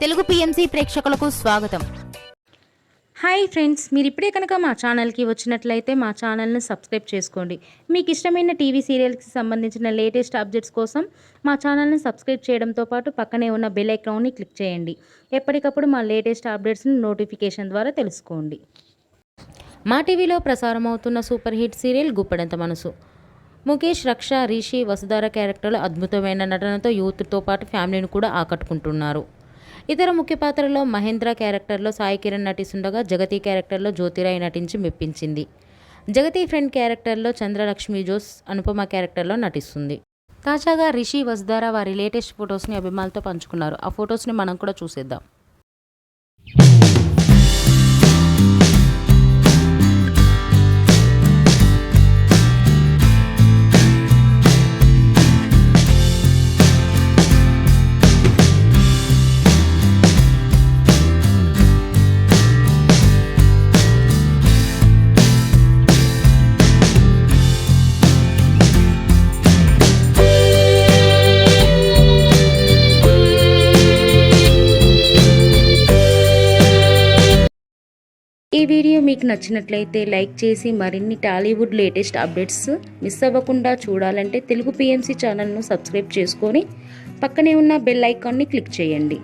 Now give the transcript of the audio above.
Telugu PMC ప్రేక్షకులకు స్వాగతం. Hi friends, మీరు ఇప్పుడే కనుక మా ఛానల్కి వచ్చినట్లయితే మా ఛానల్ని సబ్స్క్రైబ్ చేసుకోండి. మీకు ఇష్టమైన టీవీ సీరియల్కి సంబంధించిన లేటెస్ట్ అప్డేట్స్ కోసం మా ఛానల్ని సబ్స్క్రైబ్ చేయడంతో పాటు పక్కనే ఉన్న బెల్ ఐకాన్ని క్లిక్ చేయండి. ఎప్పటికప్పుడు మా లేటెస్ట్ అప్డేట్స్ని నోటిఫికేషన్ ద్వారా తెలుసుకోండి. మా టీవీలో ప్రసారం అవుతున్న సూపర్ హిట్ సీరియల్ గుప్పెడంత మనసు. ముఖేష్, రక్ష, రిషి, వసుధార క్యారెక్టర్లు అద్భుతమైన నటనతో యూత్తో పాటు ఫ్యామిలీని కూడా ఆకట్టుకుంటున్నారు. ఇతర ముఖ్య పాత్రలో మహేంద్ర క్యారెక్టర్లో సాయి కిరణ్ నటిస్తుండగా జగతి క్యారెక్టర్లో జ్యోతిరాయ్ నటించి మెప్పించింది. జగతి ఫ్రెండ్ క్యారెక్టర్లో చంద్రలక్ష్మి జోస్ అనుపమ క్యారెక్టర్లో నటిస్తుంది. తాజాగా రిషి, వసుధార వారి లేటెస్ట్ ఫొటోస్ని అభిమానులతో పంచుకున్నారు. ఆ ఫొటోస్ని మనం కూడా చూసేద్దాం. ఈ వీడియో మీకు నచ్చినట్లయితే లైక్ చేసి మరిన్ని టాలీవుడ్ లేటెస్ట్ అప్డేట్స్ మిస్ అవ్వకుండా చూడాలంటే తెలుగు పిఎంసి ఛానల్ను సబ్స్క్రైబ్ చేసుకొని పక్కనే ఉన్న బెల్ ఐకాన్ని క్లిక్ చేయండి.